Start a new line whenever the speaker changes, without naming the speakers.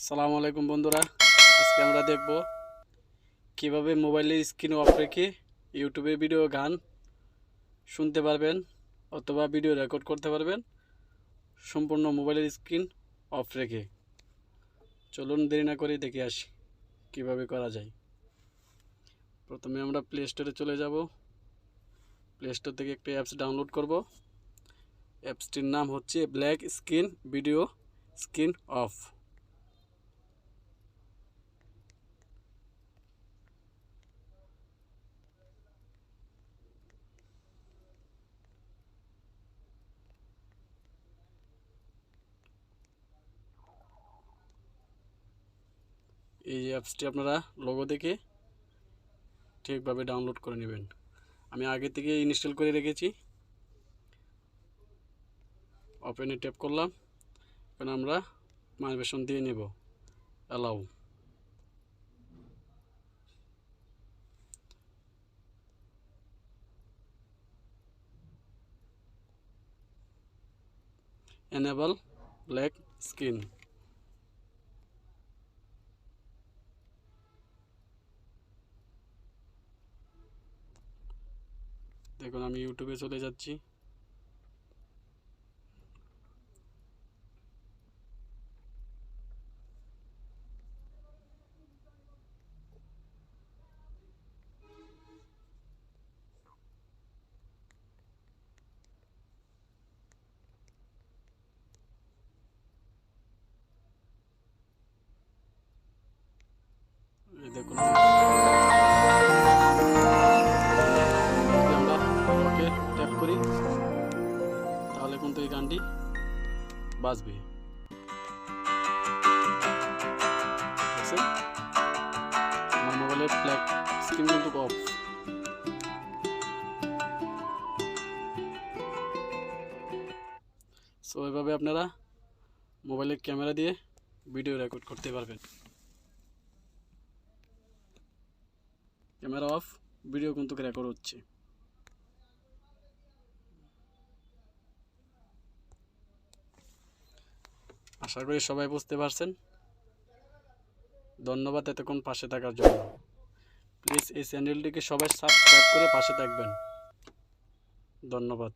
আসসালামু আলাইকুম বন্ধুরা, আজকে আমরা দেখব কিভাবে মোবাইলের স্ক্রিন অফ রেখে ইউটিউবে ভিডিও গান শুনতে পারবেন অথবা ভিডিও রেকর্ড করতে পারবেন সম্পূর্ণ মোবাইলের স্ক্রিন অফ রেখে। চলুন দেরি না করে দেখে আসি কিভাবে করা যায়। প্রথমে আমরা প্লে স্টোরে চলে যাব। প্লে স্টোর থেকে একটা অ্যাপস ডাউনলোড করব। অ্যাপসটির নাম হচ্ছে black screen video screen off. এই অ্যাপসটি আপনারা লোগো দেখে ঠিকভাবে ডাউনলোড করে নেবেন। আমি আগে থেকে ইনস্টল করে রেখেছি। ওপেনে ট্যাপ করলাম। এখন আমরা পারমিশন দিয়ে নেব, অ্যালাউ। Enable black screen. দেখুন আমি ইউটিউবে চলে যাচ্ছি। এই দেখুন আমরা ওকে ট্যাপ করি, তাহলে কিন্তু এই গানটি বাজবে। আমার মোবাইলের ব্ল্যাক স্ক্রিন কিন্তু অফ। সো এভাবে আপনারা মোবাইলের ক্যামেরা দিয়ে ভিডিও রেকর্ড করতে পারবেন। ক্যামেরা অফ, ভিডিও কিন্তু রেকর্ড হচ্ছে। আশা করি সবাই বুঝতে পারছেন। ধন্যবাদ এতক্ষণ পাশে থাকার জন্য। প্লিজ এই চ্যানেলটিকে সবাই সাবস্ক্রাইব করে পাশে থাকবেন। ধন্যবাদ।